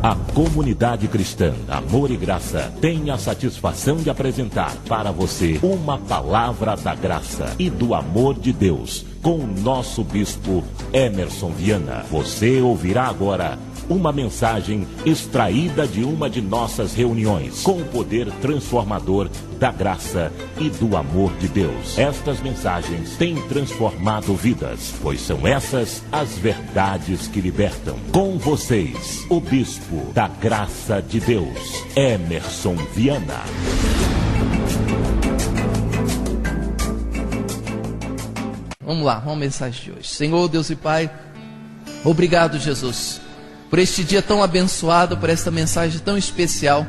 A comunidade cristã Amor e Graça tem a satisfação de apresentar para você uma palavra da graça e do amor de Deus com o nosso bispo Emerson Viana. Você ouvirá agora uma mensagem extraída de uma de nossas reuniões com o poder transformador da graça e do amor de Deus. Estas mensagens têm transformado vidas, pois são essas as verdades que libertam. Com vocês, o bispo da graça de Deus, Emerson Viana. Vamos lá, vamos à mensagem de hoje. Senhor, Deus e Pai, obrigado, Jesus, por este dia tão abençoado, por esta mensagem tão especial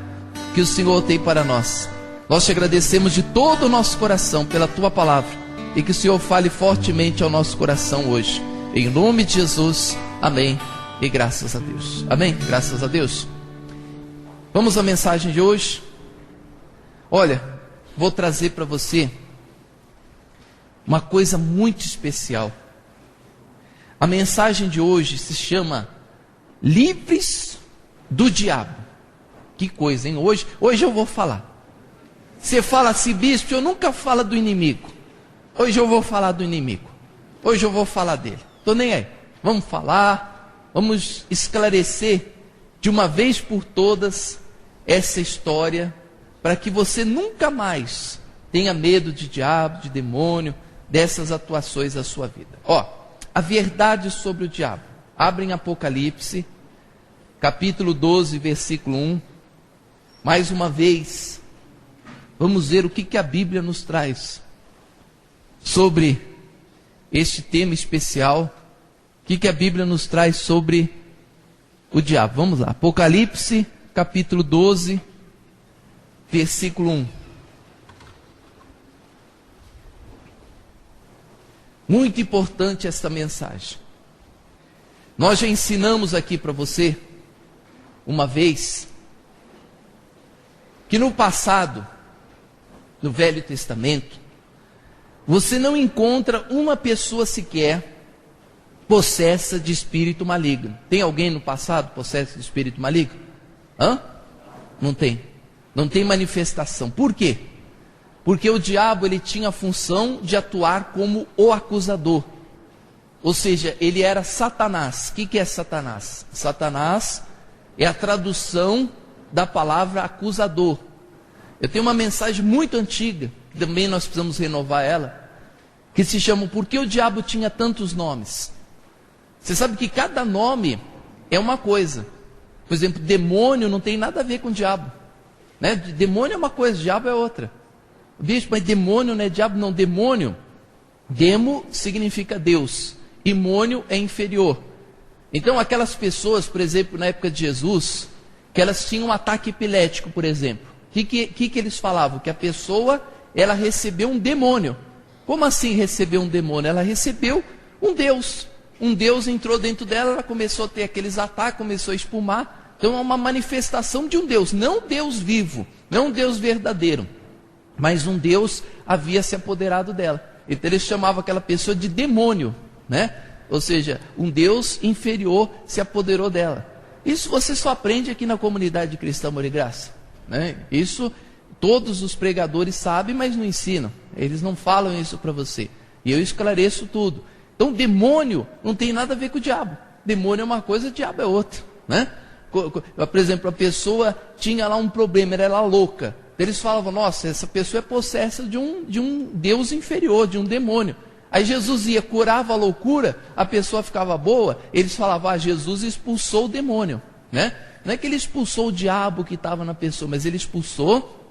que o Senhor tem para nós. Nós te agradecemos de todo o nosso coração pela Tua palavra e que o Senhor fale fortemente ao nosso coração hoje. Em nome de Jesus, amém e graças a Deus. Amém, graças a Deus. Vamos à mensagem de hoje. Olha, vou trazer para você uma coisa muito especial. A mensagem de hoje se chama Livres do Diabo. Que coisa, hein? Hoje eu vou falar. Você fala assim, bispo, eu nunca falo do inimigo. Hoje eu vou falar do inimigo. Hoje eu vou falar dele. Tô nem aí. Vamos falar, vamos esclarecer de uma vez por todas essa história, para que você nunca mais tenha medo de diabo, de demônio, dessas atuações da sua vida. Ó, a verdade sobre o diabo. Abre em Apocalipse, capítulo 12, versículo 1. Mais uma vez, vamos ver o que a Bíblia nos traz sobre este tema especial. O que a Bíblia nos traz sobre o diabo. Vamos lá, Apocalipse, capítulo 12, versículo 1. Muito importante esta mensagem. Nós já ensinamos aqui para você, uma vez, que no passado, no Velho Testamento, você não encontra uma pessoa sequer possessa de espírito maligno. Tem alguém no passado possesso de espírito maligno? Não tem. Não tem manifestação. Por quê? Porque o diabo ele tinha a função de atuar como o acusador. Ou seja, ele era Satanás. O que é Satanás? Satanás é a tradução da palavra acusador. Eu tenho uma mensagem muito antiga, que também nós precisamos renovar ela, que se chama Por que o diabo tinha tantos nomes? Você sabe que cada nome é uma coisa. Por exemplo, demônio não tem nada a ver com diabo, né? Demônio é uma coisa, diabo é outra. Bicho, mas demônio não é diabo? Não, demônio, demo significa Deus, e mônio é inferior. Então aquelas pessoas, por exemplo, na época de Jesus, que elas tinham um ataque epilético, por exemplo, o que eles falavam? Que a pessoa, ela recebeu um demônio. Como assim recebeu um demônio? Ela recebeu um Deus. Um Deus entrou dentro dela, ela começou a ter aqueles ataques, começou a espumar. Então é uma manifestação de um Deus, não Deus vivo, não Deus verdadeiro, mas um Deus havia se apoderado dela. Então eles chamavam aquela pessoa de demônio, né? Ou seja, um Deus inferior se apoderou dela. Isso você só aprende aqui na comunidade cristã Amor e Graça, né? Isso todos os pregadores sabem, mas não ensinam. Eles não falam isso para você. E eu esclareço tudo. Então demônio não tem nada a ver com o diabo. Demônio é uma coisa, diabo é outra, né? Por exemplo, a pessoa tinha lá um problema, era louca. Eles falavam, nossa, essa pessoa é possessa de um Deus inferior, de um demônio. Aí Jesus ia, curava a loucura, a pessoa ficava boa, eles falavam, Jesus expulsou o demônio, né? Não é que ele expulsou o diabo que estava na pessoa, mas ele expulsou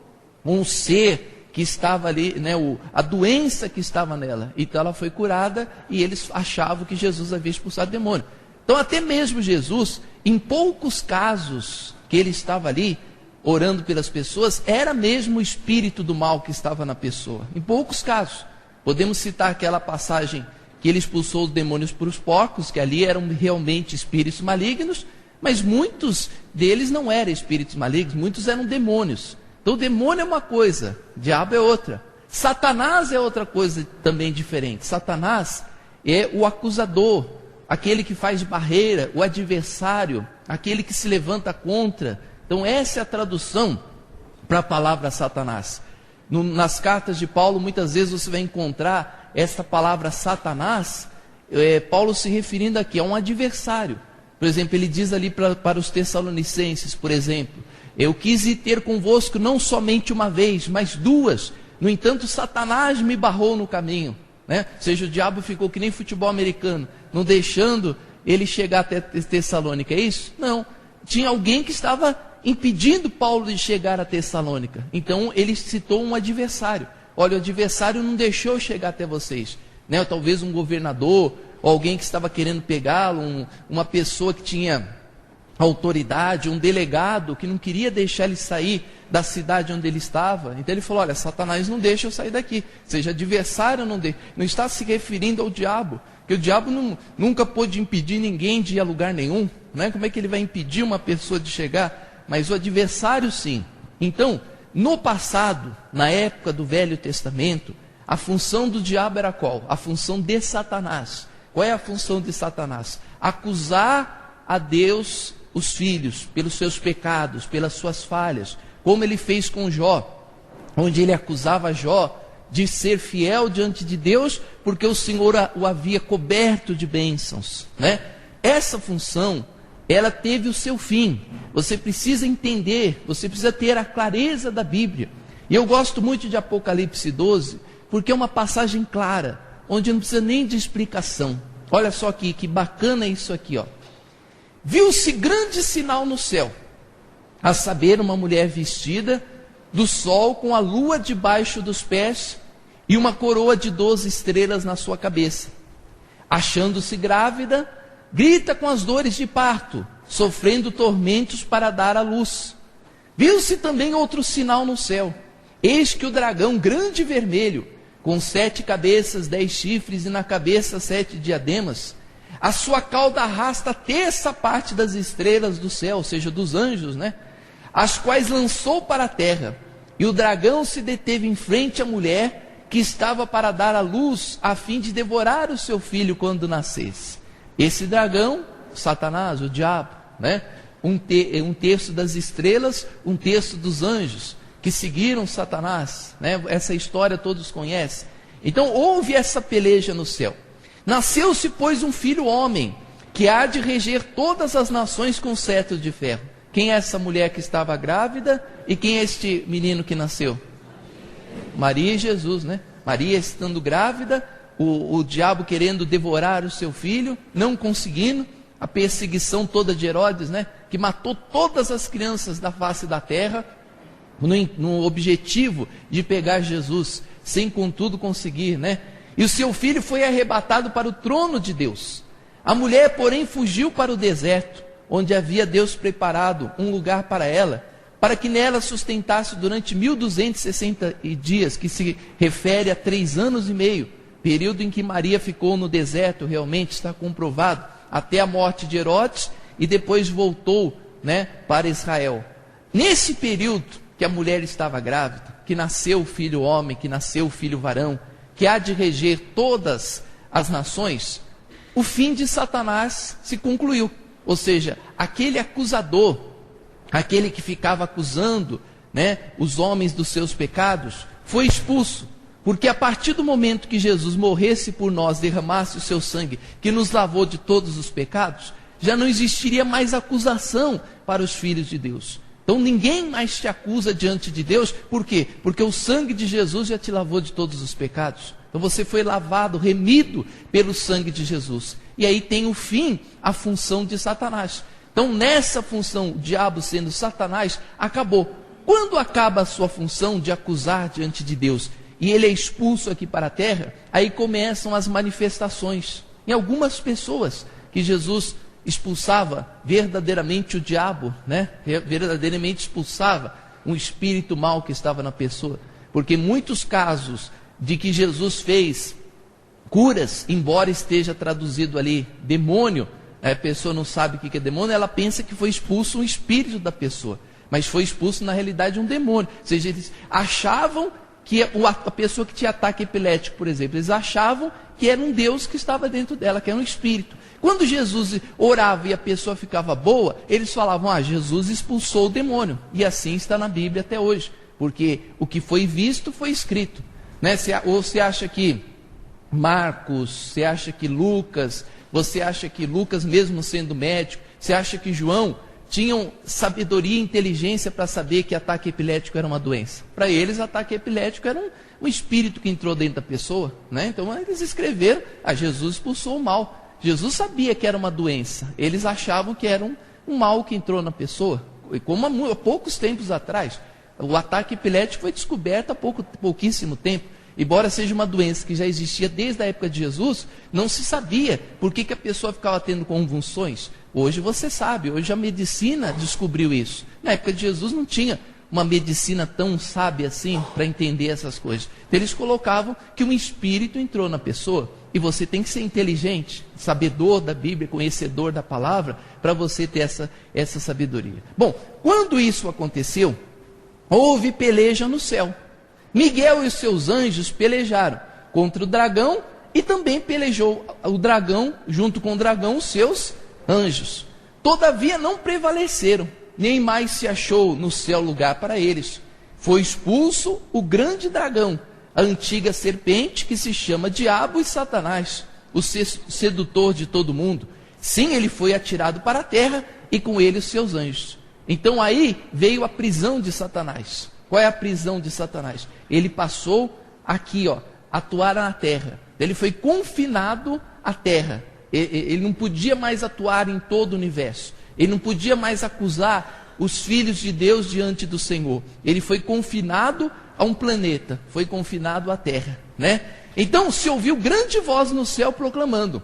um ser que estava ali, né, a doença que estava nela. Então ela foi curada e eles achavam que Jesus havia expulsado o demônio. Então até mesmo Jesus, em poucos casos que ele estava ali, orando pelas pessoas, era mesmo o espírito do mal que estava na pessoa. Em poucos casos. Podemos citar aquela passagem que ele expulsou os demônios para os porcos, que ali eram realmente espíritos malignos, mas muitos deles não eram espíritos malignos, muitos eram demônios. Então o demônio é uma coisa, o diabo é outra. Satanás é outra coisa também diferente. Satanás é o acusador, aquele que faz barreira, o adversário, aquele que se levanta contra. Então essa é a tradução para a palavra Satanás. Nas cartas de Paulo, muitas vezes você vai encontrar esta palavra Satanás, Paulo se referindo aqui a um adversário. Por exemplo, ele diz ali para os Tessalonicenses, por exemplo: eu quis ir ter convosco não somente uma vez, mas duas. No entanto, Satanás me barrou no caminho. Ou seja, o diabo ficou que nem futebol americano, não deixando ele chegar até Tessalônica. É isso? Não. Tinha alguém que estava impedindo Paulo de chegar a Tessalônica. Então ele citou um adversário. Olha, o adversário não deixou eu chegar até vocês. Talvez um governador, ou alguém que estava querendo pegá-lo, uma pessoa que tinha autoridade, um delegado que não queria deixar ele sair da cidade onde ele estava. Então ele falou: olha, Satanás não deixa eu sair daqui. Ou seja, adversário não está se referindo ao diabo, porque o diabo nunca pôde impedir ninguém de ir a lugar nenhum. Como é que ele vai impedir uma pessoa de chegar? Mas o adversário sim. Então, no passado, na época do Velho Testamento, a função do diabo era qual? A função de Satanás. Qual é a função de Satanás? Acusar a Deus os filhos pelos seus pecados, pelas suas falhas, como ele fez com Jó, onde ele acusava Jó de ser fiel diante de Deus, porque o Senhor o havia coberto de bênçãos. Essa função, ela teve o seu fim. Você precisa entender, você precisa ter a clareza da Bíblia. E eu gosto muito de Apocalipse 12, porque é uma passagem clara, onde não precisa nem de explicação. Olha só aqui, que bacana isso aqui, ó. Viu-se grande sinal no céu, a saber, uma mulher vestida do sol, com a lua debaixo dos pés, e uma coroa de 12 estrelas na sua cabeça. Achando-se grávida, grita com as dores de parto, sofrendo tormentos para dar à luz. Viu-se também outro sinal no céu. Eis que o dragão grande e vermelho, com 7 cabeças, 10 chifres, e na cabeça 7 diademas, a sua cauda arrasta a terça parte das estrelas do céu, ou seja, dos anjos, as quais lançou para a terra. E o dragão se deteve em frente à mulher, que estava para dar à luz, a fim de devorar o seu filho quando nascesse. Esse dragão, Satanás, o diabo, um terço das estrelas, um terço dos anjos, que seguiram Satanás, essa história todos conhecem. Então houve essa peleja no céu. Nasceu-se, pois, um filho homem, que há de reger todas as nações com cetro de ferro. Quem é essa mulher que estava grávida? E quem é este menino que nasceu? Maria e Jesus, Maria estando grávida, o diabo querendo devorar o seu filho, não conseguindo, a perseguição toda de Herodes, que matou todas as crianças da face da terra, no objetivo de pegar Jesus, sem contudo conseguir, E o seu filho foi arrebatado para o trono de Deus. A mulher, porém, fugiu para o deserto, onde havia Deus preparado um lugar para ela, para que nela sustentasse durante 1260 dias, que se refere a 3 anos e meio, período em que Maria ficou no deserto, realmente está comprovado, até a morte de Herodes, e depois voltou, para Israel. Nesse período que a mulher estava grávida, que nasceu o filho homem, que nasceu o filho varão, que há de reger todas as nações, o fim de Satanás se concluiu. Ou seja, aquele acusador, aquele que ficava acusando os homens dos seus pecados, foi expulso. Porque a partir do momento que Jesus morresse por nós, derramasse o seu sangue, que nos lavou de todos os pecados, já não existiria mais acusação para os filhos de Deus. Então ninguém mais te acusa diante de Deus. Por quê? Porque o sangue de Jesus já te lavou de todos os pecados. Então você foi lavado, remido pelo sangue de Jesus. E aí tem o fim, a função de Satanás. Então nessa função, o diabo sendo Satanás, acabou. Quando acaba a sua função de acusar diante de Deus, e ele é expulso aqui para a terra, aí começam as manifestações. Em algumas pessoas que Jesus expulsava verdadeiramente o diabo, verdadeiramente expulsava um espírito mau que estava na pessoa, porque muitos casos de que Jesus fez curas, embora esteja traduzido ali demônio, a pessoa não sabe o que é demônio, ela pensa que foi expulso um espírito da pessoa, mas foi expulso na realidade um demônio. Ou seja, eles achavam que a pessoa que tinha ataque epilético, por exemplo, eles achavam que era um Deus que estava dentro dela, que era um espírito. Quando Jesus orava e a pessoa ficava boa, eles falavam, Jesus expulsou o demônio. E assim está na Bíblia até hoje, porque o que foi visto foi escrito. Né? Ou você acha que Marcos, você acha que Lucas, você acha que Lucas mesmo sendo médico, você acha que João tinham sabedoria e inteligência para saber que ataque epilético era uma doença? Para eles, ataque epilético era um espírito que entrou dentro da pessoa, né? Então eles escreveram, Jesus expulsou o mal. Jesus sabia que era uma doença, eles achavam que era um mal que entrou na pessoa. E como há poucos tempos atrás, o ataque epilético foi descoberto há pouquíssimo tempo. Embora seja uma doença que já existia desde a época de Jesus, não se sabia por que a pessoa ficava tendo convulsões. Hoje você sabe, hoje a medicina descobriu isso. Na época de Jesus não tinha uma medicina tão sábia assim para entender essas coisas. Então eles colocavam que um espírito entrou na pessoa, e você tem que ser inteligente, sabedor da Bíblia, conhecedor da palavra, para você ter essa sabedoria. Bom, quando isso aconteceu, houve peleja no céu. Miguel e os seus anjos pelejaram contra o dragão, e também pelejou o dragão, junto com o dragão, os seus anjos. Todavia não prevaleceram, nem mais se achou no céu lugar para eles. Foi expulso o grande dragão, a antiga serpente que se chama Diabo e Satanás, o sedutor de todo mundo. Sim, ele foi atirado para a terra, e com ele os seus anjos. Então aí veio a prisão de Satanás. Qual é a prisão de Satanás? Ele passou aqui, a atuar na terra. Ele foi confinado à terra. Ele não podia mais atuar em todo o universo. Ele não podia mais acusar os filhos de Deus diante do Senhor. Ele foi confinado a um planeta, foi confinado à terra, né? Então se ouviu grande voz no céu proclamando: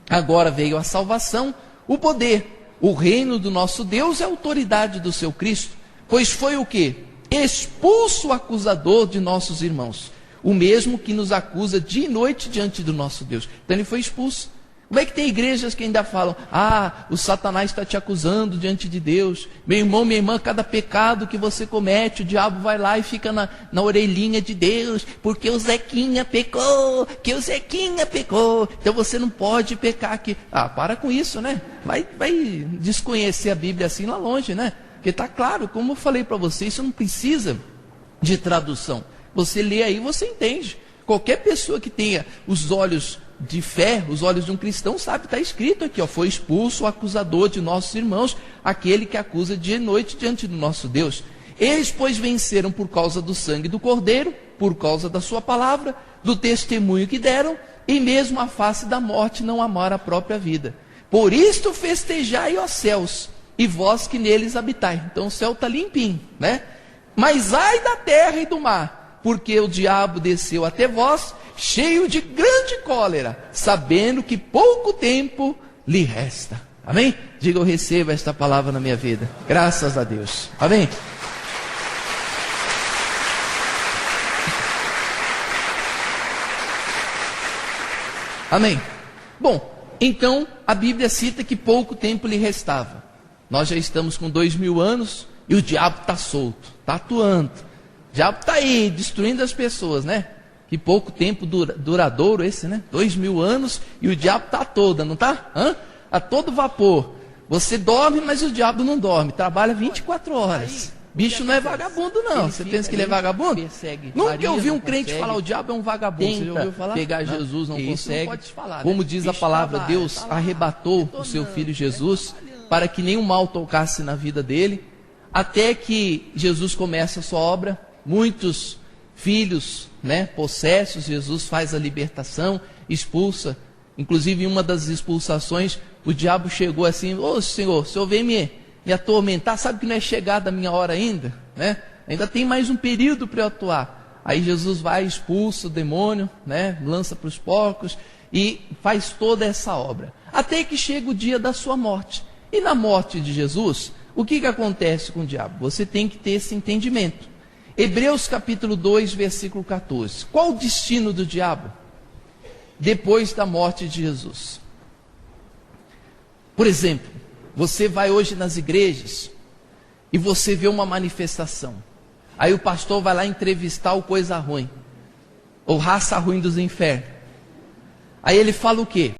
agora veio a salvação, o poder, o reino do nosso Deus e a autoridade do seu Cristo. Pois foi o quê? Expulso o acusador de nossos irmãos, o mesmo que nos acusa dia e noite diante do nosso Deus. Então ele foi expulso. Como é que tem igrejas que ainda falam: o Satanás está te acusando diante de Deus, meu irmão, minha irmã, cada pecado que você comete, o diabo vai lá e fica na orelhinha de Deus, porque o Zequinha pecou, então você não pode pecar aqui. Para com isso, né? Vai desconhecer a Bíblia assim lá longe, né? Porque está claro, como eu falei para você, isso não precisa de tradução. Você lê aí, você entende. Qualquer pessoa que tenha os olhos de fé, os olhos de um cristão, sabe, está escrito aqui, foi expulso o acusador de nossos irmãos, aquele que acusa dia e noite diante do nosso Deus. Eles, pois, venceram por causa do sangue do Cordeiro, por causa da sua palavra, do testemunho que deram, e mesmo à face da morte não amaram a própria vida. Por isto festejai, ó céus, e vós que neles habitai. Então o céu está limpinho, né? Mas ai da terra e do mar, porque o diabo desceu até vós, cheio de grande cólera, sabendo que pouco tempo lhe resta. Amém? Diga: eu recebo esta palavra na minha vida. Graças a Deus. Amém? Amém? Bom, então a Bíblia cita que pouco tempo lhe restava. Nós já estamos com 2000 anos e o diabo está solto, está atuando. O diabo está aí, destruindo as pessoas, né? Que pouco tempo duradouro esse, né? 2000 anos e o diabo está toda, não está? A todo vapor. Você dorme, mas o diabo não dorme. Trabalha 24 horas. Bicho não é vagabundo, não. Você pensa que ele é vagabundo? Nunca eu ouvi um crente falar: o diabo é um vagabundo. Você já ouviu falar? Pegar Jesus, não consegue. Não pode falar, né? Como diz a palavra, Deus arrebatou o seu filho Jesus para que nenhum mal tocasse na vida dele, até que Jesus começa a sua obra. Muitos filhos, né, possessos, Jesus faz a libertação, expulsa. Inclusive, em uma das expulsações, o diabo chegou assim: Senhor, o Senhor vem me atormentar, sabe que não é chegada a minha hora ainda, né? Ainda tem mais um período para eu atuar. Aí Jesus vai, expulsa o demônio, né, lança para os porcos e faz toda essa obra, até que chega o dia da sua morte. E na morte de Jesus, o que acontece com o diabo? Você tem que ter esse entendimento. Hebreus capítulo 2, versículo 14. Qual o destino do diabo depois da morte de Jesus? Por exemplo, você vai hoje nas igrejas e você vê uma manifestação. Aí o pastor vai lá entrevistar o coisa ruim, ou raça ruim dos infernos. Aí ele fala o quê?